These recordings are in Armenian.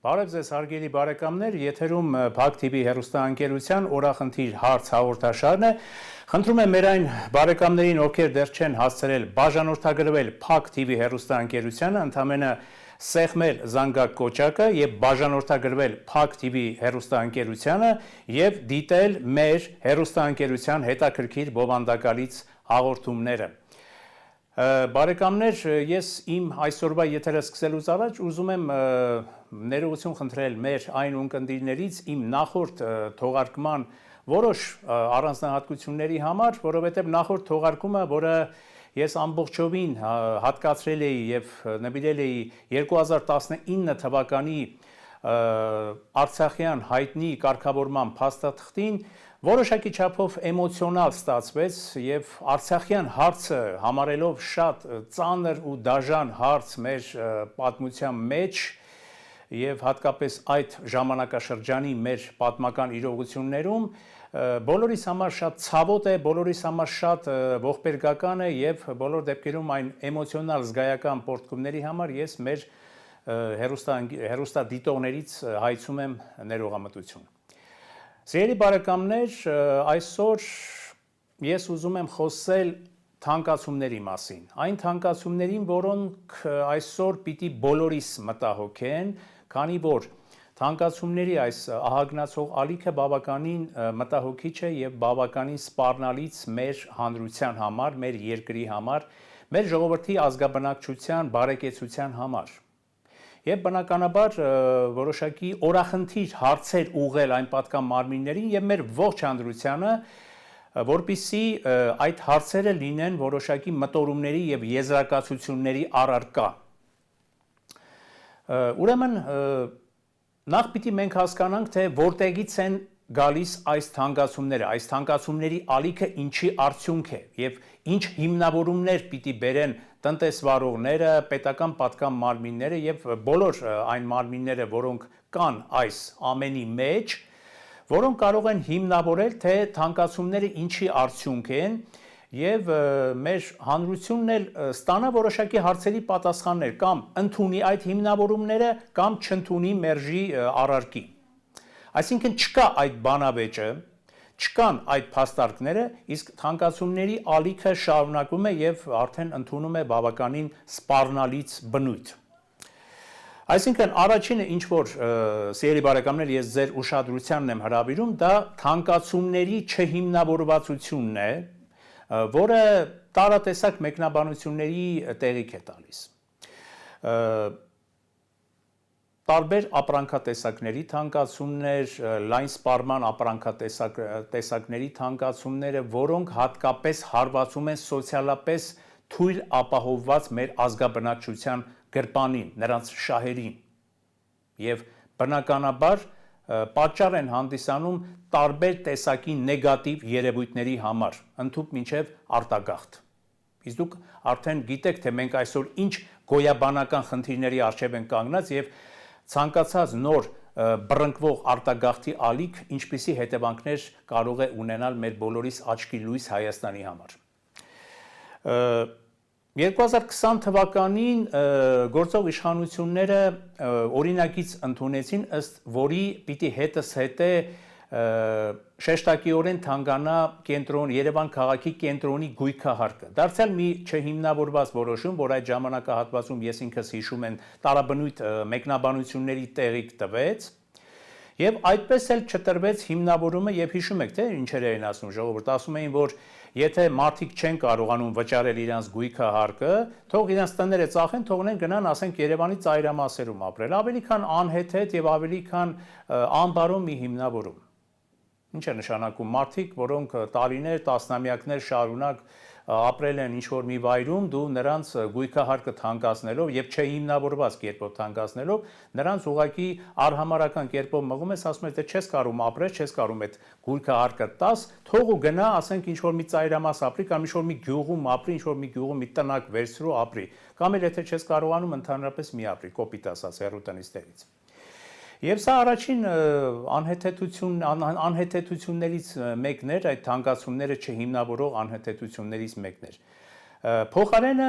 Բարև ձեզ հարգելի բարեկամներ, եթերում Փակ TV հեռուստաընկերության օրախնդիր հարց հաղորդաշարն է։ Խնդրում եմ մեր այն բարեկամներին, ովքեր դեռ չեն հասցրել բաժանորդագրվել Փակ TV հեռուստաընկերությանը, ընդամենը սեղմել զանգակ կոճակը եւ բաժանորդագրվել Փակ TV հեռուստաընկերությանը եւ դիտել մեր հեռուստաընկերության հետաքրքիր բովանդակալից հաղորդումները։ Բարեկամներ, ես իմ այսօրվա եթերը սկսելուց առաջ ուզում եմ ներողություն խնդրել մեր այն ունկնդիրներից իմ նախորդ թողարկման որոշ առանձնահատկությունների համար, որովհետև նախորդ թողարկումը, որը ես ամբողջովին հատկացրել էի եւ նվիրել էի 2019 թվականի Արցախյան հայտնի կարգավորման փաստաթղթին, որոշակի չափով էմոցիոնալ ստացվեց եւ Արցախյան հարցը համարելով շատ ծանր ու դաժան հարց մեր պատմության մեջ եւ հատկապես այդ ժամանակաշրջանի մեր պատմական իրողություններում բոլորիս համար շատ ցավոտ է, բոլորիս համար շատ ողբերգական է եւ բոլոր դեպքերում այն էմոցիոնալ զգայական պորտկումների համար ես մեր հեռուստադիտողներից հայցում եմ ներողամտություն։ Սիրելի բարեկամներ, այսօր ես ուզում եմ խոսել թանկացումների մասին, այն թանկացումներին, որոնք այսօր պիտի բոլորիս մտահոգեն, քանի որ թանկացումների այս ահագնացող ալիքը բավականին մտահոգիչ է եւ բավականին սպառնալից մեր հանրության համար, մեր երկրի համար, մեր ժողովրդի ազգաբնակչության բարեկեցության համար։ Եվ բնականաբար որոշակի օրախնդիր հարցեր ուղղել այն պատկան մարմիններին եւ մեր ողջ հանրությանը, որպիսի այդ հարցերը լինեն որոշակի մտորումների եւ եզրակացությունների առարկա։ Ուրեմն նախ պիտի մենք հասկանանք, թե որտեղից են գալիս այս թանկացումների ալիքը ինչի արդյունք է եւ ինչ հիմնավորումներ պիտի բերեն տնտեսվարողները, պետական պատկան մարմինները եւ բոլոր այն մարմինները, որոնք կան այս ամենի մեջ, որոնք կարող են հիմնավորել, թե թանկացումները ինչի արդյունք են եւ մեր հանրությունն էլ ստանա որոշակի հարցերի պատասխաններ կամ ընդունի այդ հիմնավորումները կամ չընդունի մերժի առարկի։ Այսինքն չկա այդ բանավեճը, չկան այդ փաստարկները, իսկ թանկացումների ալիքը շարունակվում է եւ արդեն ընդունում է բավականին սպառնալից բնույթ։ Այսինքն առաջինը ինչ որ սիրելի բարեկամներ ես ձեր ուշադրությանն եմ հրավիրում, դա թանկացումների չհիմնավորվածությունն է, որը տարատեսակ մեկնաբանությունների տեղիք է տալիս։ Տարբեր ապրանքատեսակների թանկացումներ, լայն սպառման ապրանքատեսակների թանկացումները, որոնք հատկապես հարվածում են սոցիալապես թույլ ապահովված մեր ազգաբնակչության գրպանին, նրանց շահերին եւ բնականաբար պատճառ են հանդիսանում տարբեր տեսակի նեգատիվ երևույթների համար, ընդհուպ մինչեւ արտագաղթ։ Իսկ դուք արդեն գիտեք, թե մենք այսօր ինչ գոյաբանական խնդիրների առջև ենք կանգնած եւ ցանկացած նոր բռնկվող արտագաղթի ալիք ինչպիսի հետևանքներ կարող է ունենալ մեր բոլորիս աչքի լույս Հայաստանի համար։ 2020 թվականին գործող իշխանությունները օրինագիծ ընդունեցին, ըստ որի պիտի հետս հետե շեշտակիորեն թանկանա Երևան քաղաքի կենտրոնի գույքահարկը։ Դարձյալ մի չհիմնավորված որոշում, որ այդ ժամանակահատվածում ես ինքս հիշում եմ տարաբնույթ մեկնաբանությունների տեղիք տվեց, եւ այդպես էլ չտրվեց հիմնավորումը եւ հիշում եք թե ինչեր էին ասում ժողովուրդ, ասում էին, որ եթե մարդիկ չեն կարողանում վճարել իրենց գույքահարկը, թող իրենց տները ծախեն, թողնեն գնան, ասենք Երևանի ծայրամասերում ապրել, ավելի քան անհեթեթ եւ ավելի քան անբարոն մի հիմնավորում։ Ինչ է նշանակում մարդիկ, որոնք տարիներ, տասնամյակներ շարունակ ապրել են ինչ-որ մի վայրում, դու նրանց գույքահարկը թանկացնելով եւ չհիմնավորված կերպով թանկացնելով, նրանց ուղղակի արհամարական կերպով մղում ես, ասում ես, թե չես կարող ապրել, չես կարող այդ գույքահարկը տաս, թող ու գնա, ասենք ինչ-որ մի ծայրամաս ապրի կամ ինչ-որ մի գյուղում ապրի, ինչ-որ մի գյուղում մի տնակ վերցրու ապրի, կամ էլ եթե չես կարողանում ընդհանրապես մի ապրի, կոպիտ ասած հեռու տնից տեղից։ Եվ սա առաջին անհեթեթություններից մեկն էր, այդ թանկացումները չհիմնավորող անհեթեթություններից մեկն էր։ Փոխարենը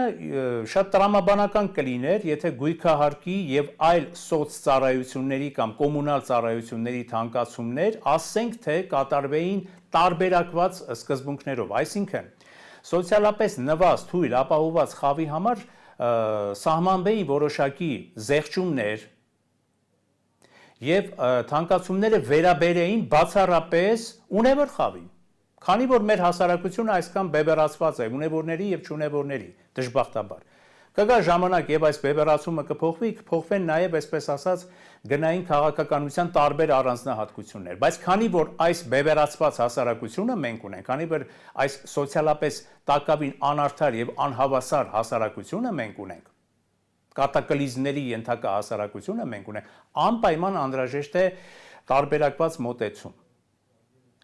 շատ տրամաբանական կլիներ, եթե գույքահարկի եւ այլ սոցծառայությունների կամ կոմունալ ծառայությունների թանկացումներ, ասենք թե կատարվեին տարբերակված սկզբունքներով, այսինքն սոցիալապես նվազ, թույլ, ապահովված խավի համար սահմանվեին որոշակի զեղչումներ եւ թանկացումները վերաբերեին բացառապես ունևոր խավին։ Քանի որ մեր հասարակությունը այսքան բևեռացված է ունևորների եւ չունևորների, դժբախտաբար։ Կգա ժամանակ եւ այս բևեռացումը կփոխվեն նաեւ, այսպես ասած, գնային քաղաքականության տարբեր առանձնահատկություններ, բայց քանի որ այս բևեռացված հասարակությունը մենք ունենք, քանի որ այս սոցիալապես տակավին անարդար եւ անհավասար հասարակությունը մենք ունենք, կատակլիզմների ենթակա հասարակությունը մենք ունենք, անպայման անհրաժեշտ է տարբերակված մոտեցում։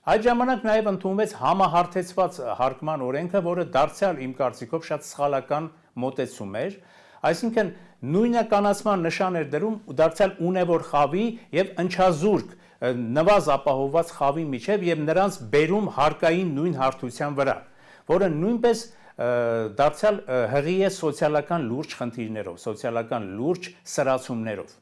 Այդ ժամանակ նաև ընդունվեց համահարթեցված հարկման օրենքը, որը դարձյալ իմ կարծիքով շատ սխալական մոտեցում էր, այսինքն նույնականացման նշան էր դրում դարձյալ ունևոր խավի եւ ընչազուրկ նվազ ապահովված խավի միջև եւ նրանց բերում հարկային նույն հարթության վրա, որը նույնպես դարձյալ հղի է սոցիալական լուրջ խնդիրներով, սոցիալական լուրջ սրացումներով։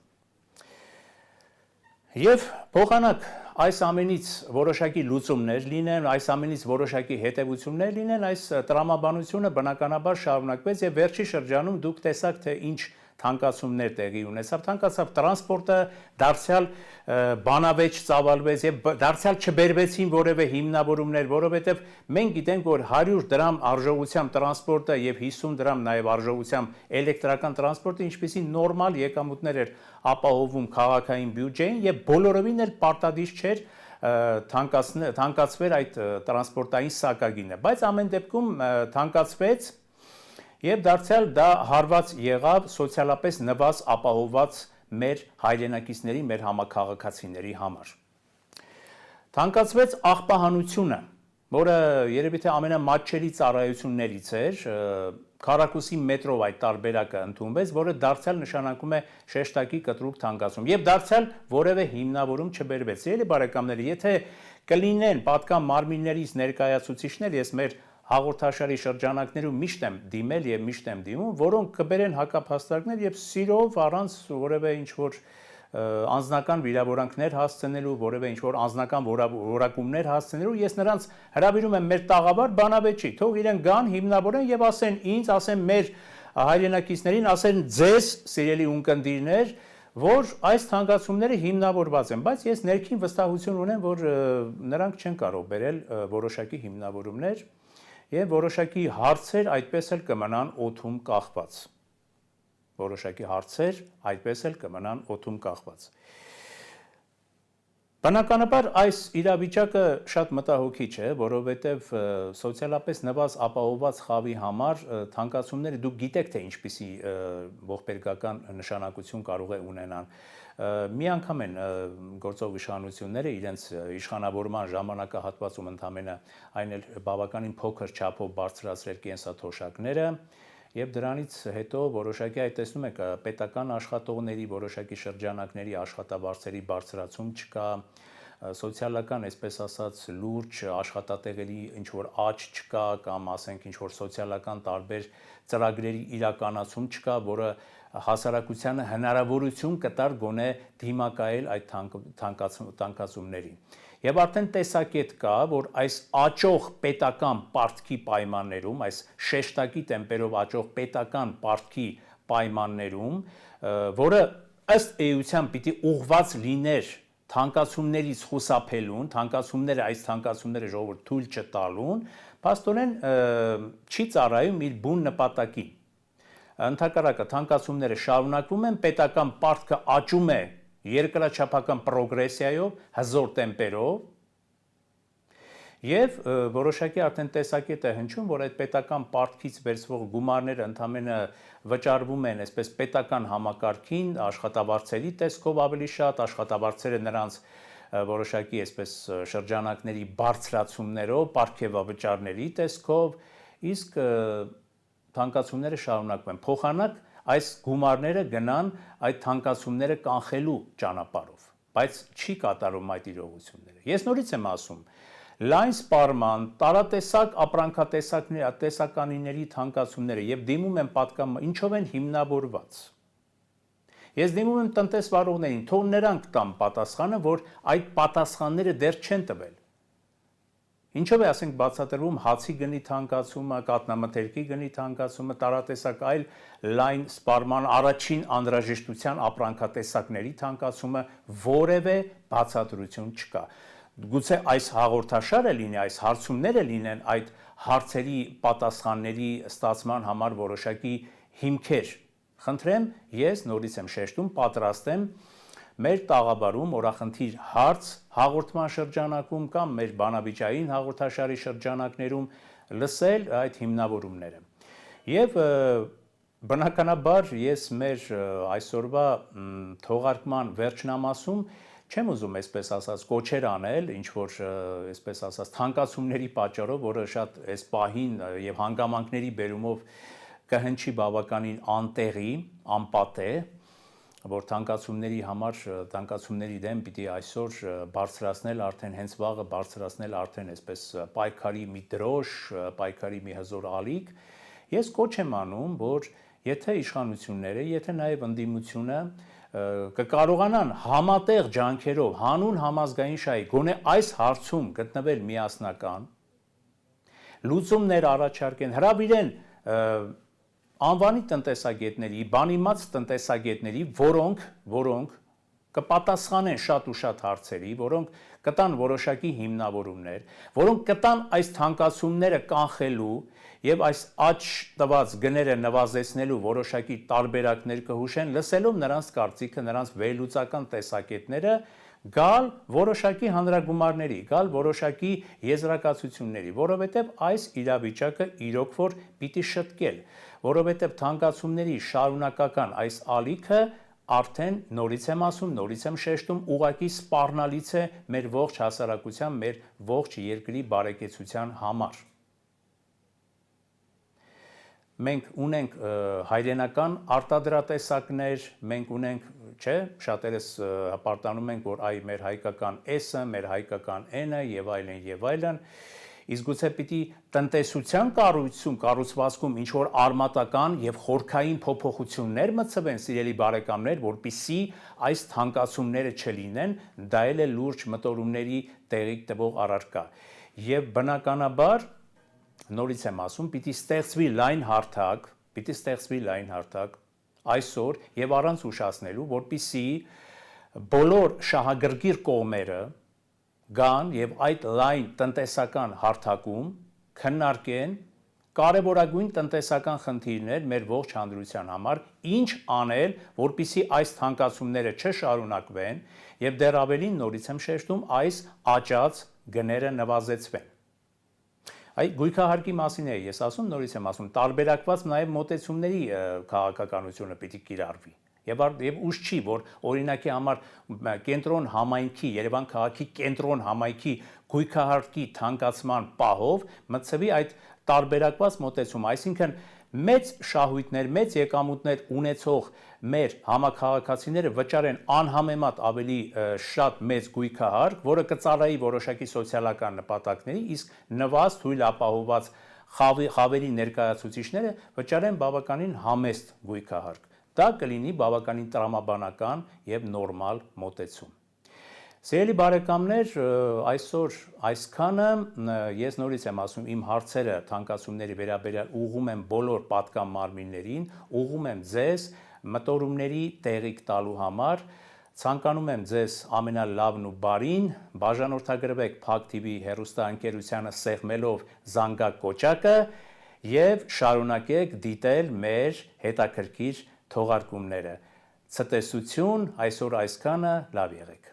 Եվ փոխանակ այս ամենից որոշակի լուծումներ լինեն, այս ամենից որոշակի հետևություններ լինեն, այս տրամաբանությունը բնականաբար շարունակվեց եւ վերջի շրջանում դուք տեսաք, թե ինչ թանկացումներ տեղի ունեցավ, թանկացավ տրանսպորտը, դարձյալ բանավեճ ծավալվեց եւ դարձյալ չբերվեցին որևէ հիմնավորումներ, որովհետեւ մենք գիտենք, որ 100 դրամ արժողությամբ տրանսպորտը եւ 50 դրամ նաեւ արժողությամբ էլեկտրական տրանսպորտը ինչպիսի նորմալ եկամուտներ էր ապահովում քաղաքային բյուջեին եւ բոլորովին էլ պարտադիր չէր թանկացվեր այդ տրանսպորտային սակագինը, բայց ամեն դեպքում թանկացվեց եւ դարձյալ դա հարված եղավ սոցիալապես նվազ ապահովված մեր հայրենակիցների, մեր համաքաղաքացիների համար։ Թանկացվեց աղբահանությունը, որը երևի թե ամենամատչելի ծառայություններից էր, Քառակուսի մետրով այդ տարբերակը ընդունվեց, որը դարձյալ նշանակում է շեշտակի կտրուկ թանկացում եւ դարձյալ որևէ հիմնավորում չբերվեց։ Ելի բարեկամներ, եթե կլինեն պատկան մարմիններից ներկայացուցիչներ, ես մեր հաղորդաշարի շրջանակներում միշտ եմ դիմել եւ միշտ եմ դիմում, որոնք կբերեն հակափաստարկներ եւ սիրով առանց որևէ ինչ-որ անձնական վիրավորանքներ հասցնելու, որևէ ինչ-որ անձնական որակումներ հասցնելու, ես նրանց հրավիրում եմ մեր տաղավար բանավեճի, թող իրեն գան, հիմնավորեն եւ ասեն ինձ, ասեն մեր հայրենակիցներին, ասեն ձեզ, սիրելի ունկնդիրներ, որ այս թանկացումները հիմնավորված են, բայց ես ներքին վստահություն ունեմ, որ նրանք չեն կարող բերել որոշակի հիմնավորումներ եւ որոշակի հարցեր այդպես էլ կմնան օդում կախված։ Որոշակի հարցեր այդպես էլ կմնան օդում կախված։ Բնականաբար այս իրավիճակը շատ մտահոգիչ է, որովհետև սոցիալապես նվազ ապահովված խավի համար թանկացումները դուք գիտեք, թե ինչպիսի ողբերգական նշանակություն կարող է ունենան։ Մի անգամ են գործող իշխանությունները իրենց իշխանավորման ժամանակահատվածում ընդամենը այն էլ բավականին փոքր չափով բարձրացրել կենսաթոշակները եւ դրանից հետո որոշակի այդ տեսնում եք պետական աշխատողների որոշակի շրջանակների աշխատավարձերի բարձրացում չկա, սոցիալական, այսպես ասած, լուրջ աշխատատեղերի ինչ որ աճ չկա կամ ասենք ինչ որ սոցիալական տարբեր ծրագրերի իրականացում չկա, որը հասարակությանը հնարավորություն կտար գոնե դիմակայել այդ թանկացումներին։ Եվ արդեն տեսակետ կա, որ այս աճող պետական պարտքի պայմաններում, այս շեշտակի տեմպերով աճող պետական պարտքի պայմաններում, որը ըստ էության պիտի ուղղված լիներ թանկացումներից խուսափելուն, այս թանկացումները ժողովուրդ թույլ չտալուն, փաստորեն չի ծառայում իր բուն նպատակին։ Ընդհակառակը թանկացումները շարունակվում են, պետական պարտքը աճում է երկրաչափական պրոգրեսիայով, հզոր տեմպերով եւ որոշակի արդեն տեսակետ է հնչում, որ այդ պետական պարտքից վերցվող գումարները ընդամենը վճարվում են այսպես պետական համակարգին, աշխատավարձերի տեսքով ավելի շատ, աշխատավարձերը նրանց որոշակի այսպես շրջանակների բարձրացումներով, պարգևավճարների տեսքով, իսկ թանկացումները շարունակվում են։ Փոխանակ այս գումարները գնան այդ թանկացումները կանխելու ճանապարհով, բայց չի կատարում այդ իրողությունները։ Ես նորից եմ ասում, լայն սպառման, տարատեսակ ապրանքատեսականիների թանկացումները եւ դիմում են պատկանում, ինչով են հիմնավորված։ Ես դիմում եմ տնտեսվարողներին, թող նրանք տան պատասխանը, որ այդ պատասխանները դեռ չեն տվել։ Ինչով է, ասենք, բացատրվում հացի գնի թանկացումը, կաթնամթերքի գնի թանկացումը, տարատեսակ այլ լայն սպառման առաջին անհրաժեշտության ապրանքատեսակների թանկացումը, որևէ բացատրություն չկա։ Գուցե այս հաղորդաշարը լինի, այս հարցումները լինեն այդ հարցերի պատասխանների ստացման համար որոշակի հիմքեր։ Խնդրեմ, ես նորից եմ շեշտում, պատրաստ եմ մեր տաղավարում օրախնդիր հարց հաղորդման շրջանակում կամ մեր բանավիճային հաղորդաշարի շրջանակներում լսել այդ հիմնավորումները։ Եվ բնականաբար ես մեր այսօրվա թողարկման վերջնամասում չեմ ուզում այսպես ասած կոչեր անել, ինչ որ այսպես ասած թանկացումների պատճառով, որը շատ այս պահին եւ հանգամանքների բերումով կհնչի բավականին անտեղի, անպատե, որ թանկացումների համար, թանկացումների դեմ պիտի այսօր բարձրացնել արդեն հենց վաղը բարձրացնել արդեն այսպես պայքարի մի դրոշ, պայքարի մի հզոր ալիք, ես կոչ եմ անում, որ եթե իշխանությունները, եթե նաև ընդդիմությունը կկարողանան համատեղ ջանքերով հանուն համազգային շահի գոնե այս հարցում գտնվել միասնական, լուծումներ առաջարկեն, հրավիրեն անվանի տնտեսագետների, բանիմաց տնտեսագետների, որոնք կպատասխանեն շատ ու շատ հարցերի, որոնք կտան որոշակի հիմնավորումներ, որոնք կտան այս թանկացումները կանխելու եւ այս աճ տված գները նվազեցնելու որոշակի տարբերակներ կհուշեն, լսելով նրանց կարծիքը, նրանց վերլուծական տեսակետները, գալ որոշակի հանրագումարների, գալ որոշակի եզրակացությունների, որովհետև այս իրավիճակը իրոք որ պիտի շտկել, որովհետև թանկացումների շարունակական այս ալիքը արդեն նորից եմ ասում, նորից եմ շեշտում, ուղղակի սպառնալից է մեր ողջ հասարակության, մեր ողջ երկրի բարեկեցության համար։ Մենք ունենք հայրենական արտադրատեսակներ, մենք ունենք, չէ, շատերս հպարտանում ենք, որ այ մեր հայկական S-ը, մեր հայկական N-ը եւ այլն, իսկ գուցե պիտի տնտեսության կառուցվածքում ինչ որ արմատական եւ խորքային փոփոխություններ մտցվեն, սիրելի բարեկամներ, որպիսի այս թանկացումները չլինեն, դա էլ է լուրջ մտորումների տեղիք տվող առարկա։ Եվ բնականաբար նորից եմ ասում, պիտի ստեղծվի լայն հարթակ այսօր եւ առանց ուշացնելու, որպիսի բոլոր շահագրգիռ կողմերը գան եւ այդ լայն տնտեսական հարթակում քննարկեն կարևորագույն տնտեսական խնդիրներ մեր ողջ հանրության համար, ինչ անել, որպիսի այս թանկացումները չշարունակվեն եւ դեռ ավելին նորից եմ շեշտում, այս աճած գները նվազեցվեն։ Այ գույքահարկի մասին է ես ասում, նորից եմ ասում, տարբերակված նաև մոտեցումների քաղաքականությունը պիտի կիրառվի։ Եվ ուշ չի, որ օրինակի համար կենտրոն համայնքի, Երևան քաղաքի կենտրոն համայնքի գույքահարկի թանկացման պահով մտցվի այդ տարբերակված մոտեցում, այսինքն մեծ շահույթներ, մեծ եկամուտներ ունեցող մեր համաքաղաքացիները վճարեն անհամեմատ ավելի շատ մեծ գույքահարկ, որը կծառայի որոշակի սոցիալական նպատակների, իսկ նվազ թույլ ապահովված խավերի ներկայացուցիչները վճարեն բավականին համեստ գույքահարկ։ Դա կլինի բավականին տրամաբանական եւ նորմալ մոտեցում։ Սիրելի բարեկամներ, այսօր այսքանը, ես նորից եմ ասում, իմ հարցերը թանկացումների վերաբերյալ ուղղում եմ բոլոր պատկան մարմիններին, ուղղում եմ ձեզ մտորումների տեղիք տալու համար, ցանկանում եմ ձեզ ամենալավն ու բարին, բաժանորդագրվեք Փակ TV հեռուստաընկերությանը սեղմելով զանգակ կոճակը եւ շարունակեք դիտել մեր հետաքրքիր թողարկումները։ Ցտեսություն, այսօր այսքանը, լավ եղեք։